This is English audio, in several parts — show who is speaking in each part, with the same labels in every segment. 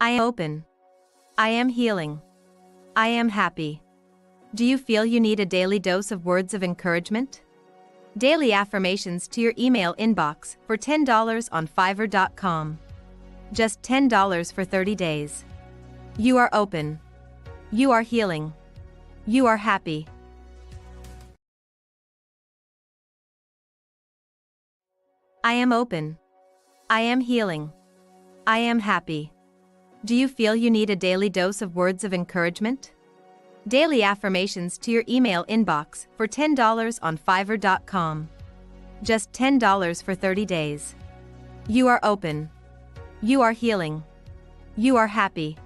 Speaker 1: I am open. I am healing. I am happy. Do you feel you need a daily dose of words of encouragement? Daily affirmations to your email inbox for $10 on Fiverr.com. Just $10 for 30 days. You are open. You are healing. You are happy. I am open. I am healing. I am happy. Do you feel you need a daily dose of words of encouragement? Daily affirmations to your email inbox for $10 on Fiverr.com. Just $10 for 30 days. You are open. You are healing. You are happy.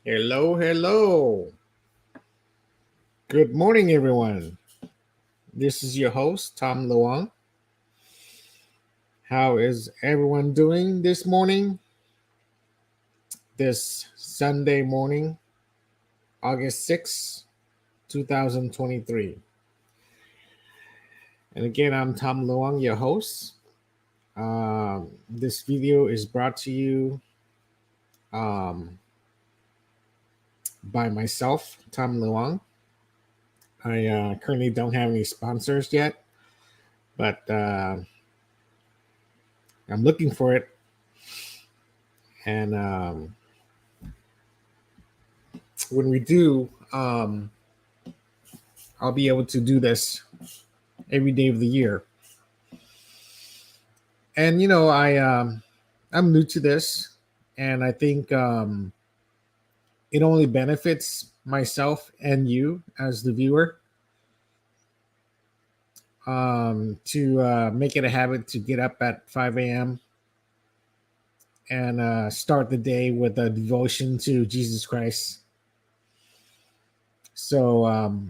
Speaker 2: Hello, hello. Good morning, everyone. This is your host, Tom Luong. How is everyone doing this morning? This Sunday morning, August 6th, 2023. And again, I'm Tom Luong, your host. This video is brought to you um, by myself, Tom Luong. I currently don't have any sponsors yet, but I'm looking for it. And when we do, I'll be able to do this every day of the year. And I'm new to this, and I think it only benefits myself and you as the viewer to make it a habit to get up at 5 a.m. and start the day with a devotion to Jesus Christ. So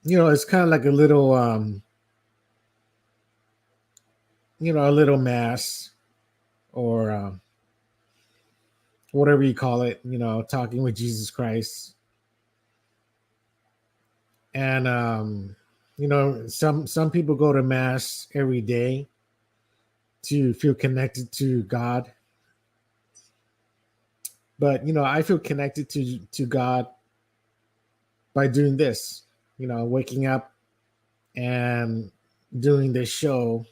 Speaker 2: it's kind of like a little a little mass, or whatever you call it, talking with Jesus Christ. And some people go to mass every day to feel connected to God. But I feel connected to God by doing this, waking up and doing this show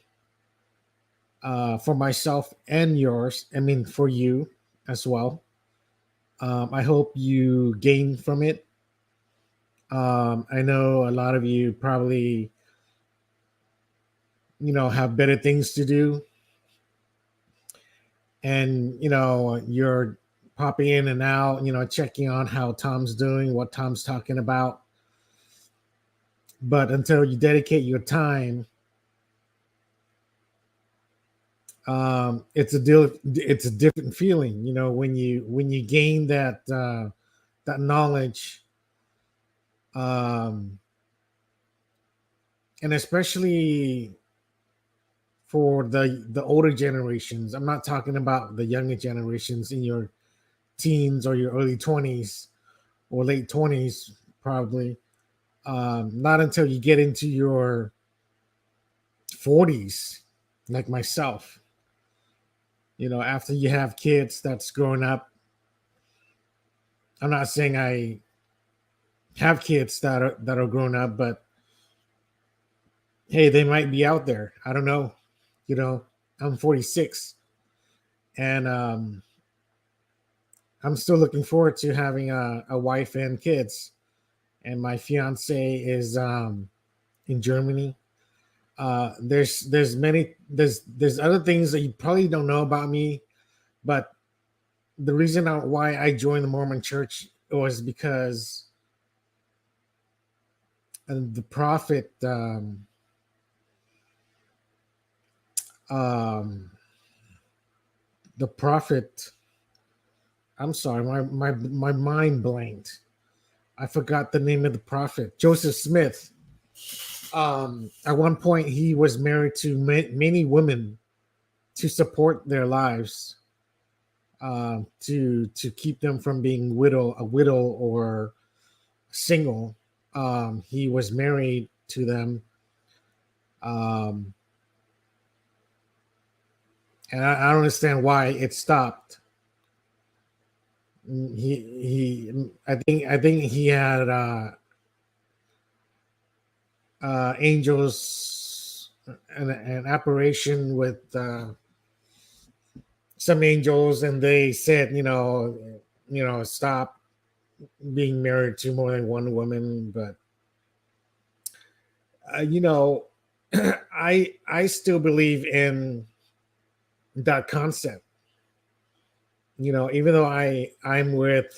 Speaker 2: for myself and yours. I mean, for you as well. I hope you gain from it. I know a lot of you probably, have better things to do. And, you're popping in and out, checking on how Tom's doing, what Tom's talking about. But until you dedicate your time, it's a different feeling, when you gain that knowledge, and especially for the older generations. I'm not talking about the younger generations in your teens or your early 20s or late 20s, probably. Not until you get into your 40s, like myself. After you have kids that's growing up. I'm not saying I have kids that are grown up, but hey, they might be out there. I don't know. You know, I'm 46, and I'm still looking forward to having a wife and kids. And my fiance is in Germany. There's other things that you probably don't know about me, but the reason why I joined the Mormon Church was because the prophet um, the prophet. I'm sorry, my mind blanked. I forgot the name of the prophet, Joseph Smith. At one point, he was married to many women to support their lives, to keep them from being a widow or single. He was married to them, um, and I don't understand why it stopped. I think he had angels, an apparition with some angels, and they said, stop being married to more than one woman. But you know, I still believe in that concept. You know, even though I'm with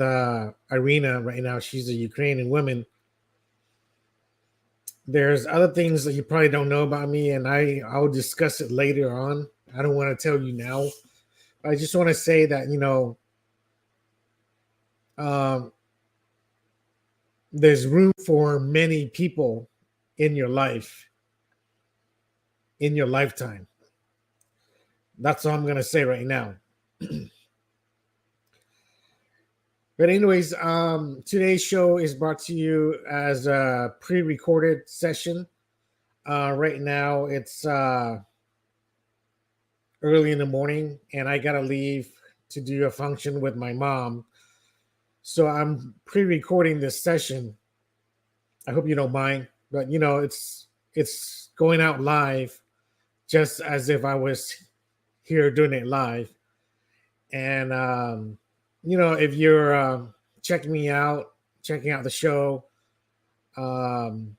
Speaker 2: Irina right now, she's a Ukrainian woman. There's other things that you probably don't know about me, and I'll discuss it later on. I don't want to tell you now. I just want to say that um, there's room for many people in your life, in your lifetime. That's all I'm gonna say right now. But anyways, today's show is brought to you as a pre-recorded session. Right now, it's early in the morning, and I gotta leave to do a function with my mom. So I'm pre-recording this session. I hope you don't mind, but it's going out live, just as if I was here doing it live. And if you're checking me out, checking out the show, um,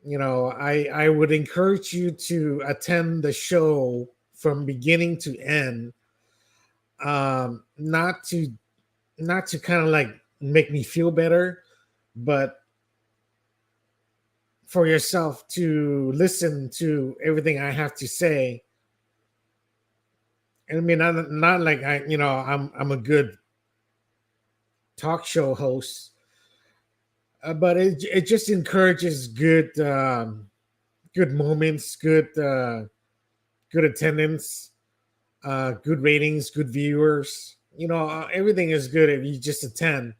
Speaker 2: I would encourage you to attend the show from beginning to end. Not to kind of like make me feel better, but for yourself to listen to everything I have to say. And I mean, not like I'm a good talk show host, but it just encourages good moments, good attendance, good ratings, good viewers. Everything is good if you just attend.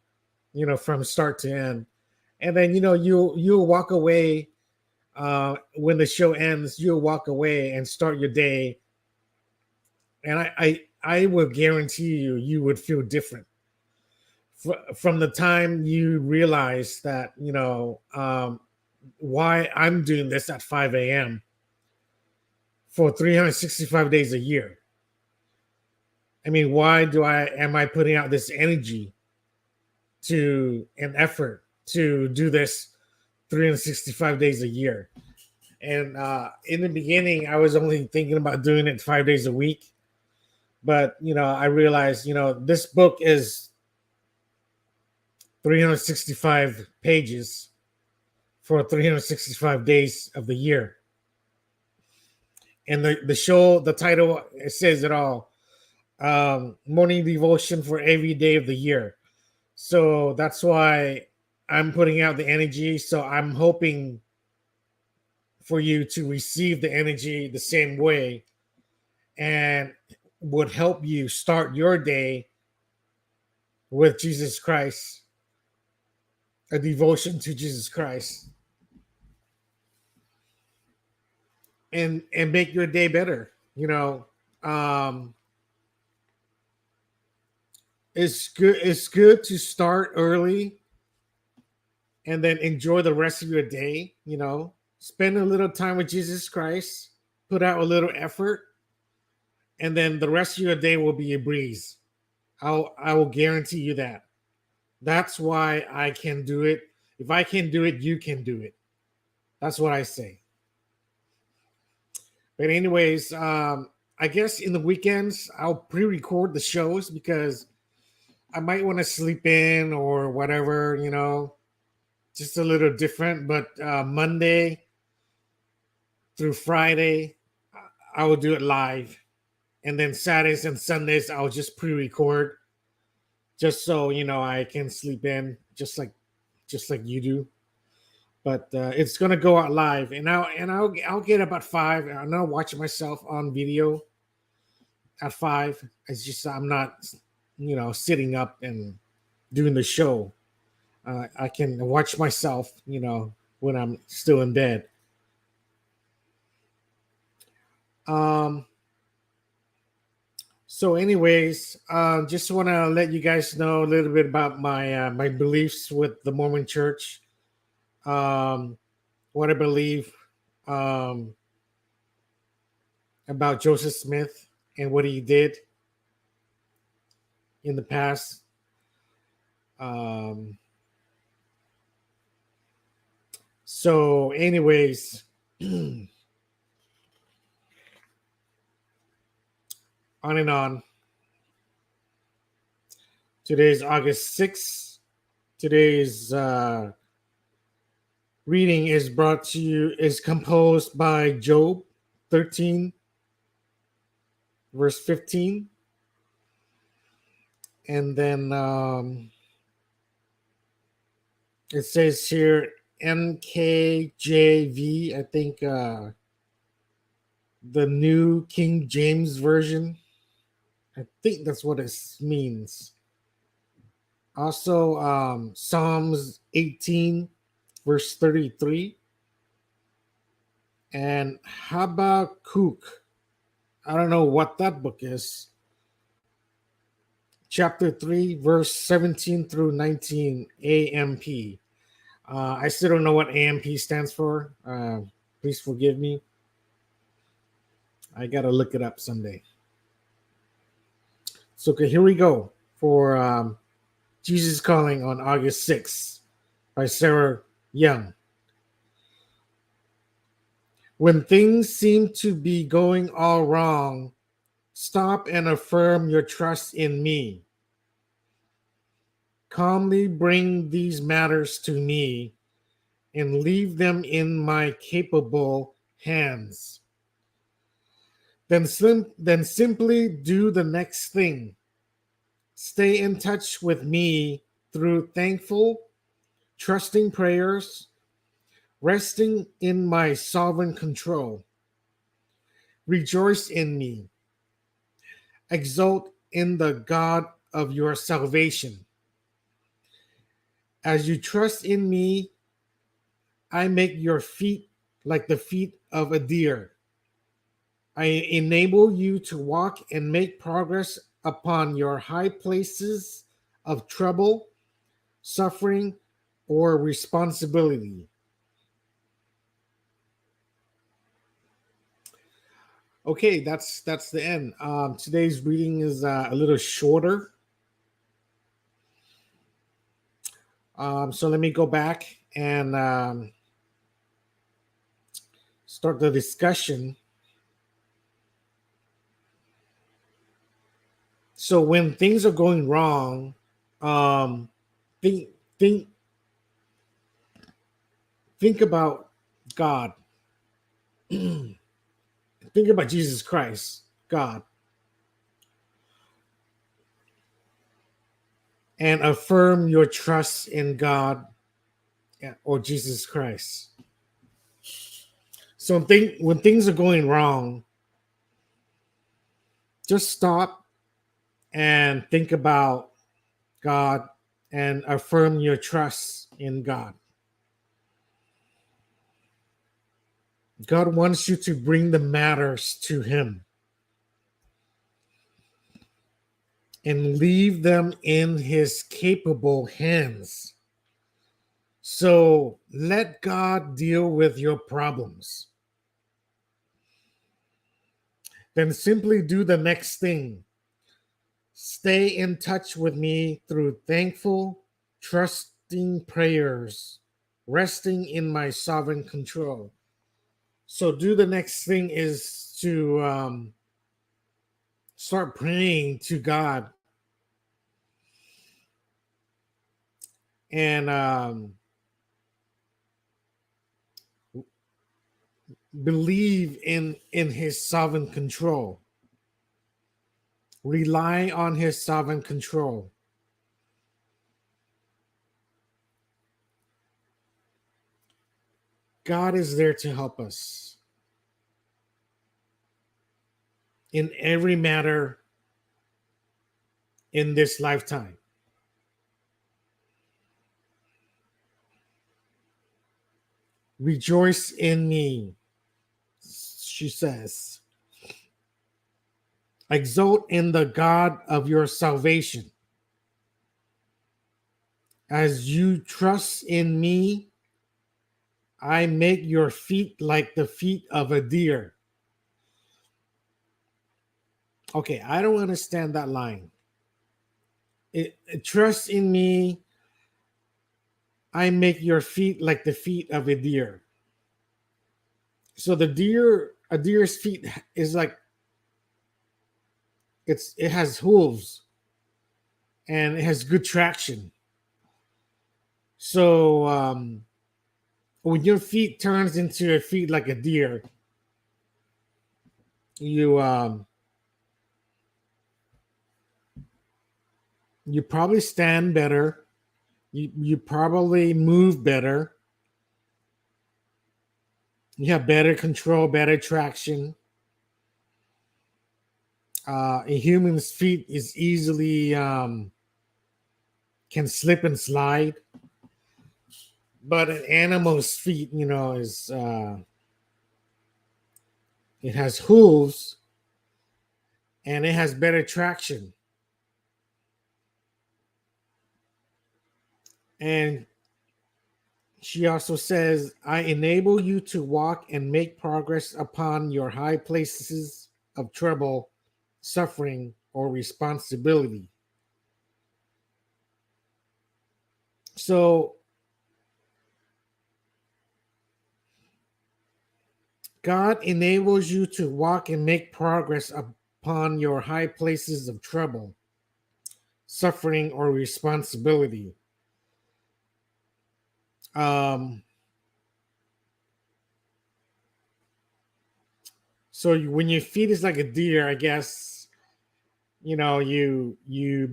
Speaker 2: From start to end, and then you'll walk away. When the show ends, you'll walk away and start your day, and I will guarantee you would feel different from the time you realize that why I'm doing this at 5 a.m. for 365 days a year. I mean, why am I putting out this energy to an effort to do this 365 days a year? And in the beginning, I was only thinking about doing it 5 days a week. But, I realized, this book is 365 pages for 365 days of the year. And the show, the title, it says it all. Morning devotion for every day of the year. So that's why I'm putting out the energy. So I'm hoping for you to receive the energy the same way, and would help you start your day with Jesus Christ, a devotion to Jesus Christ, and make your day better. Um, it's good to start early and then enjoy the rest of your day. spend a little time with Jesus Christ, put out a little effort, and then the rest of your day will be a breeze. I will guarantee you that. That's why I can do it. If I can do it, you can do it. That's what I say. But anyways, I guess in the weekends I'll pre-record the shows because I might want to sleep in or whatever, just a little different. But Monday through Friday, I will do it live, and then Saturdays and Sundays I'll just pre-record, just so I can sleep in, just like you do. But it's gonna go out live, and I'll get up at 5, and I'll watch myself on video at 5. It's just I'm not, sitting up and doing the show. I can watch myself, when I'm still in bed. So, anyways, just want to let you guys know a little bit about my beliefs with the Mormon Church. What I believe about Joseph Smith and what he did in the past. So, anyways, on and on. Today's August 6th. Today's reading is composed by Job 13, verse 15. And then it says here NKJV, I think the New King James Version. I think that's what it means. Also, Psalms 18, verse 33. And Habakkuk. I don't know what that book is. Chapter 3, verse 17 through 19, AMP. I still don't know what AMP stands for. Please forgive me. I got to look it up someday. So, okay, here we go for Jesus Calling on August 6th by Sarah Young. When things seem to be going all wrong, stop and affirm your trust in me. Calmly bring these matters to me and leave them in my capable hands. Then simply do the next thing. Stay in touch with me through thankful, trusting prayers, resting in my sovereign control. Rejoice in me. Exult in the God of your salvation. As you trust in me, I make your feet like the feet of a deer. I enable you to walk and make progress upon your high places of trouble, suffering, or responsibility. Okay, that's the end. Today's reading is a little shorter. So let me go back and start the discussion. So when things are going wrong, think about God. Think about Jesus Christ, God, and affirm your trust in God or Jesus Christ. So when things are going wrong, just stop and think about God and affirm your trust in God. God wants you to bring the matters to Him and leave them in His capable hands. So let God deal with your problems. Then simply do the next thing. Stay in touch with me through thankful, trusting prayers, resting in my sovereign control. So, do the next thing is to start praying to God and believe in His sovereign control. Rely on His sovereign control. God is there to help us in every matter in this lifetime. Rejoice in me, she says. Exult in the God of your salvation. As you trust in me, I make your feet like the feet of a deer. Okay, I don't understand that line. Trust in me, I make your feet like the feet of a deer. So a deer's feet is like it has hooves and it has good traction. So when your feet turns into a feet like a deer, you you probably stand better. You probably move better. You have better control, better traction. A human's feet is easily can slip and slide, but an animal's feet, is it has hooves and it has better traction. And she also says, I enable you to walk and make progress upon your high places of trouble, suffering, or responsibility. So God enables you to walk and make progress upon your high places of trouble, suffering, or responsibility. Um, so when your feet is like a deer, I guess you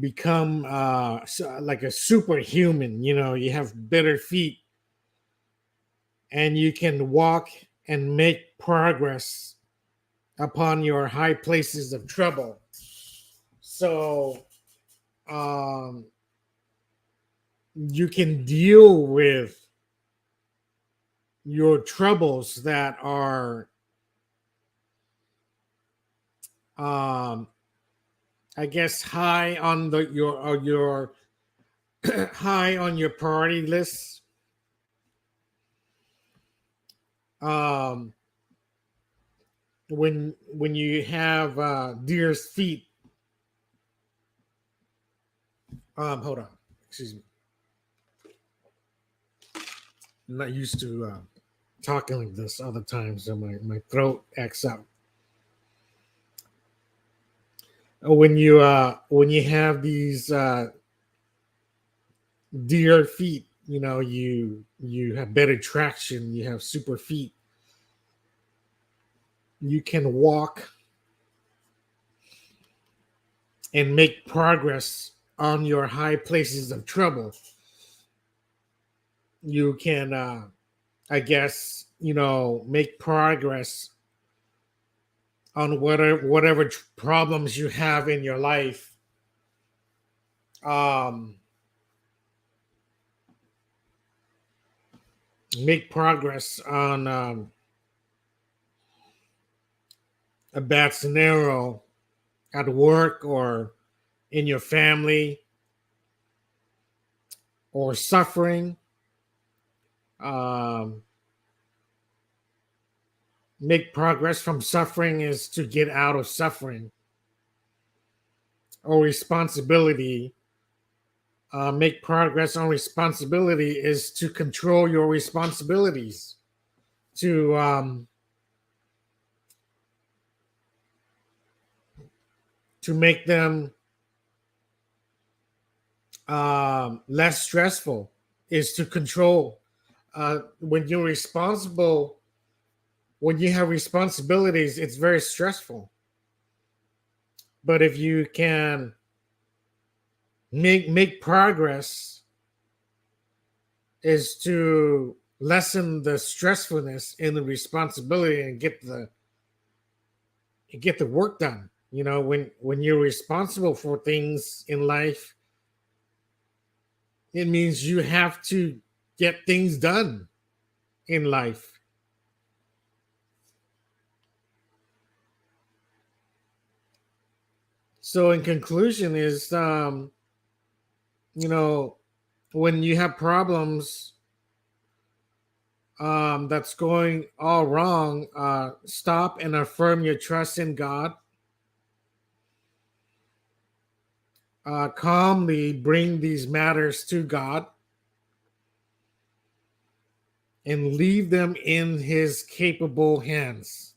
Speaker 2: become like a superhuman. You have better feet, and you can walk and make progress upon your high places of trouble. So um, you can deal with your troubles that are um I guess high on your high on your priority list. um when you have deer's feet. Hold on, excuse me, I'm not used to talking like this other times, so my throat acts up. When you have these deer feet, you have better traction, you have super feet, you can walk and make progress on your high places of trouble. You can I guess make progress on whatever problems you have in your life. um Make progress on a bad scenario at work or in your family, or suffering, um, make progress from suffering is to get out of suffering, or responsibility. Make progress on responsibility is to control your responsibilities, to make them less stressful, is to control. When you're responsible, when you have responsibilities, it's very stressful. But if you can make progress, is to lessen the stressfulness in the responsibility and get the work done. You know, when you're responsible for things in life, it means you have to get things done in life. So in conclusion is, you know, when you have problems, that's going all wrong, stop and affirm your trust in God. Calmly bring these matters to God and leave them in His capable hands.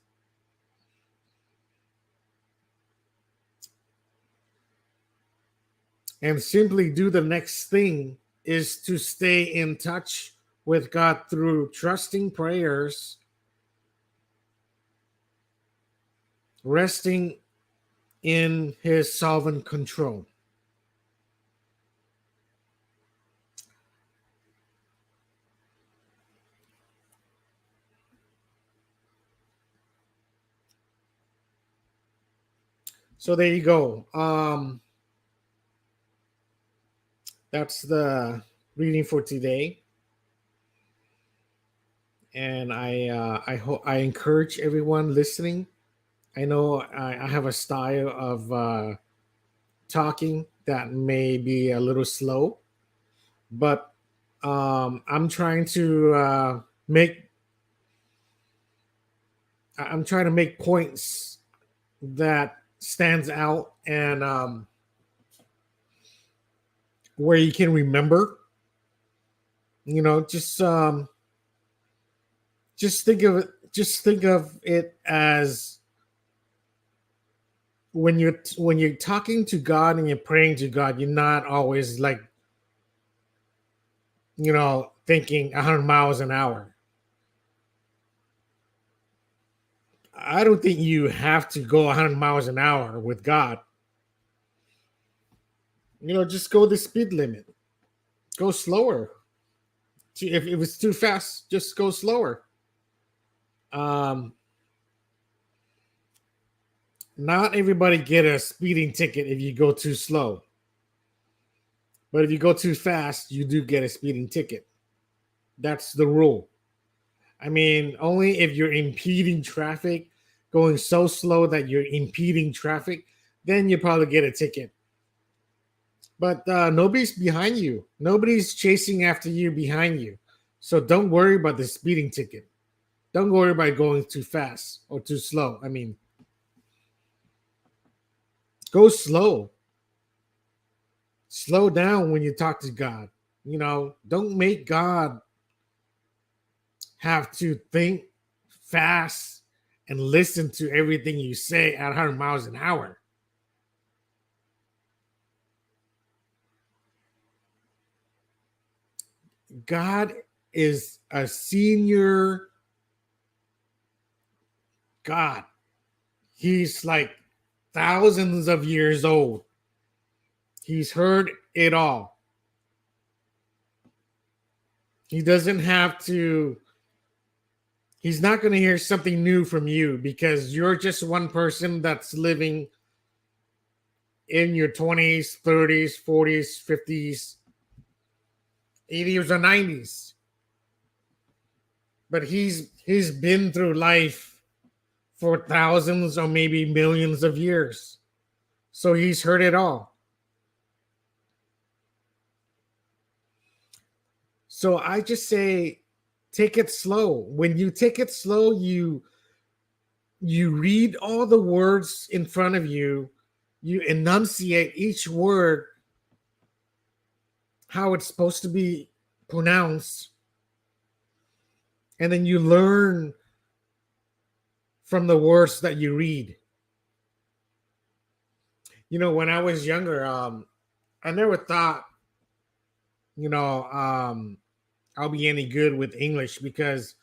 Speaker 2: And simply do the next thing is to stay in touch with God through trusting prayers, resting in His sovereign control. So there you go. That's the reading for today, and I encourage everyone listening. I know I have a style of talking that may be a little slow, but I'm trying to make I'm trying to make points that stands out, and where you can remember. You know, just think of it as when you're talking to God and you're praying to God, you're not always like, thinking 100 miles an hour. I don't think you have to go 100 miles an hour with God. Just go the speed limit. Go slower. If it's too fast, just go slower. Um, Not everybody get a speeding ticket if you go too slow. But if you go too fast, you do get a speeding ticket. That's the rule. I mean, only if you're impeding traffic, going so slow that you're impeding traffic, then you probably get a ticket. But nobody's behind you. Nobody's chasing after you behind you. So don't worry about the speeding ticket. Don't worry about going too fast or too slow. I mean, go slow. Slow down when you talk to God. Don't make God have to think fast and listen to everything you say at 100 miles an hour. God is a senior God. He's like thousands of years old. He's heard it all. He doesn't have to, he's not going to hear something new from you because you're just one person that's living in your 20s, 30s, 40s, 50s, 80s, or 90s. But he's been through life for thousands or maybe millions of years. So he's heard it all. So I just say, take it slow. When you take it slow, you read all the words in front of you, you enunciate each word how it's supposed to be pronounced, and then you learn from the words that you read. When I was younger, I never thought, I'll be any good with English because,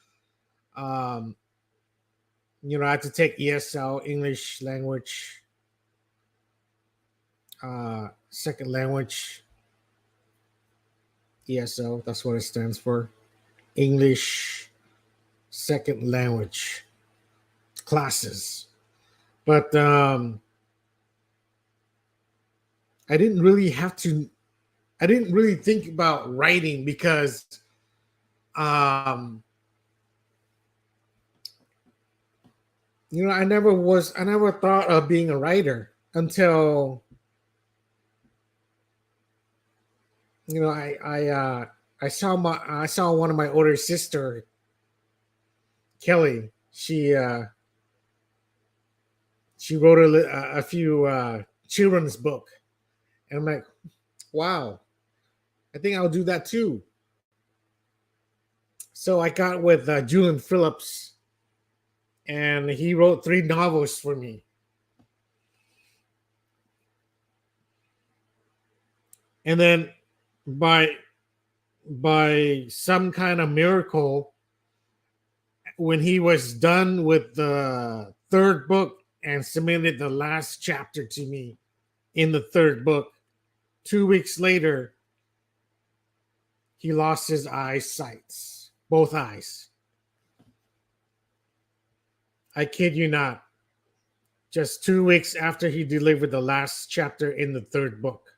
Speaker 2: I had to take ESL, English language, second language, ESL. That's what it stands for. English second language classes. But I didn't really think about writing because I never thought of being a writer until I saw one of my older sister, Kelly. She wrote a few children's book, and I'm like, wow, I think I'll do that too. So I got with Julian Phillips, and he wrote 3 novels for me. And then by some kind of miracle, when he was done with the 3rd book and submitted the last chapter to me in the 3rd book, 2 weeks later, he lost his eyesight, both eyes. I kid you not. Just 2 weeks after he delivered the last chapter in the 3rd book.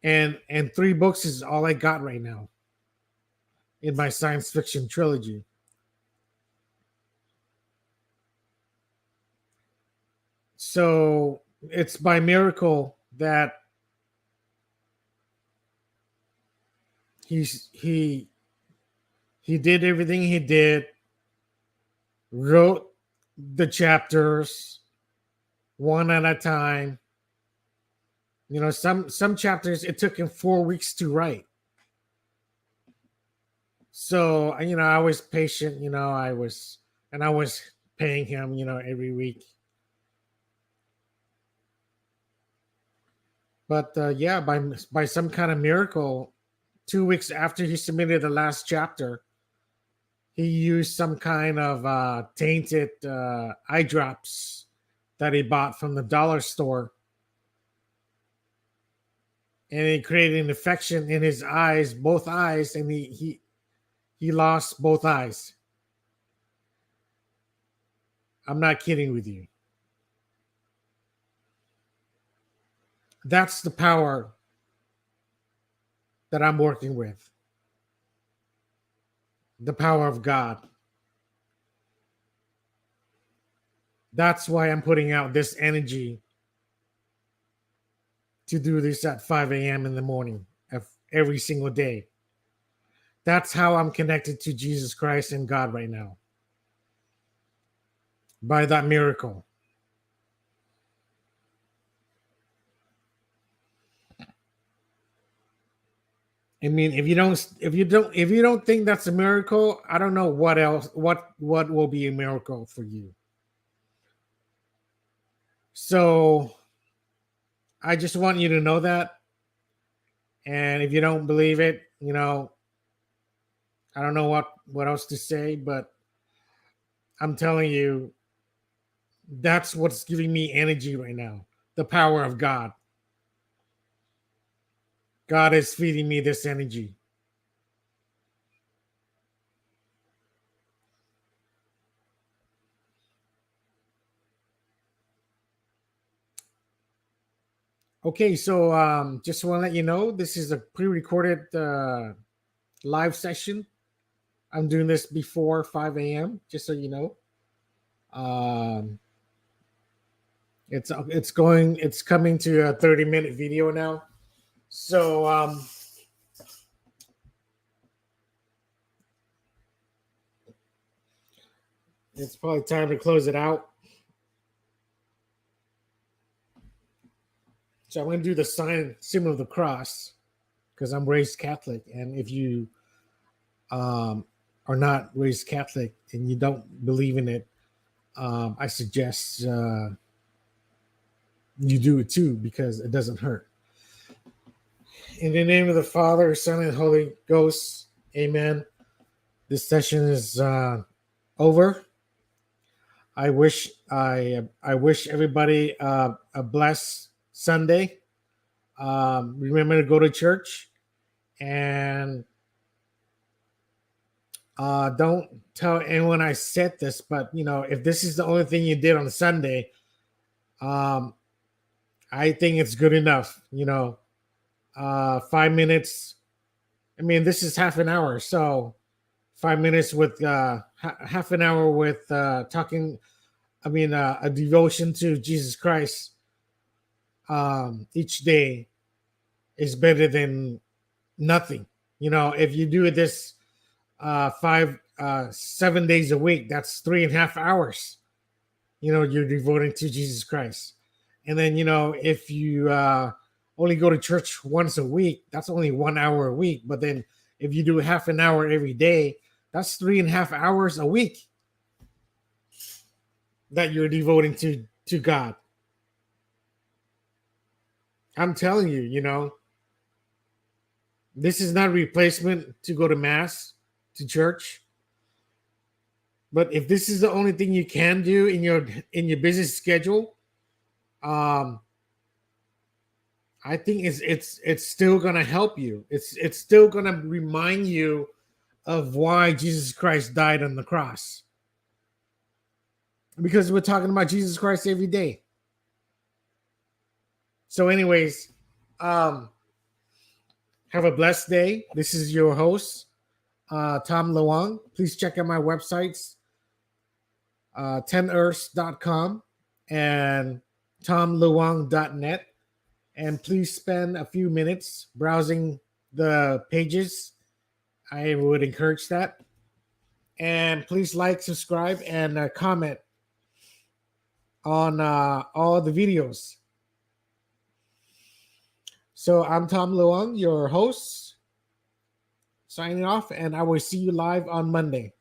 Speaker 2: And 3 books is all I got right now in my science fiction trilogy. So it's by miracle that he did everything he did, wrote the chapters one at a time. Some chapters it took him 4 weeks to write. So I was patient. I was paying him every week. But by some kind of miracle, 2 weeks after he submitted the last chapter, he used some kind of tainted eye drops that he bought from the dollar store, and it created an infection in his eyes, both eyes, and he lost both eyes. I'm not kidding with you. That's the power that I'm working with. The power of God. That's why I'm putting out this energy to do this at 5 a.m. in the morning every single day. That's how I'm connected to Jesus Christ and God right now. By that miracle. I mean, if you don't think that's a miracle, I don't know what else. What will be a miracle for you? So, I just want you to know that. And if you don't believe it, I don't know what else to say, but I'm telling you, that's what's giving me energy right now. The power of God. God is feeding me this energy. Okay, so just want to let you know, this is a pre-recorded live session. I'm doing this before 5 a.m., just so you know. It's coming to a 30-minute video now. So it's probably time to close it out. So I'm going to do the symbol of the cross because I'm raised Catholic. And if you are not raised Catholic and you don't believe in it, I suggest you do it too because it doesn't hurt. In the name of the Father, Son, and Holy Ghost, amen. This session is over. I wish everybody a blessed Sunday. Remember to go to church, and don't tell anyone I said this, but if this is the only thing you did on Sunday, I think it's good enough. 5 minutes. I mean, this is half an hour, so 5 minutes with half an hour with talking. I mean, a devotion to Jesus Christ each day is better than nothing. If you do this 7 days a week, that's 3.5 hours. You're devoting to Jesus Christ. And then, if you only go to church once a week, that's only 1 hour a week. But then if you do half an hour every day, that's 3.5 hours a week that you're devoting to God. I'm telling you, this is not a replacement to go to mass, to church. But if this is the only thing you can do in your busy schedule, I think it's still gonna help you. It's still gonna remind you of why Jesus Christ died on the cross. Because we're talking about Jesus Christ every day. So, anyways, have a blessed day. This is your host, Tom Luong. Please check out my websites, 10earths.com and tomluong.net. And please spend a few minutes browsing the pages. I would encourage that. And please like, subscribe, and comment on all the videos. So I'm Tom Luong, your host, signing off, and I will see you live on Monday.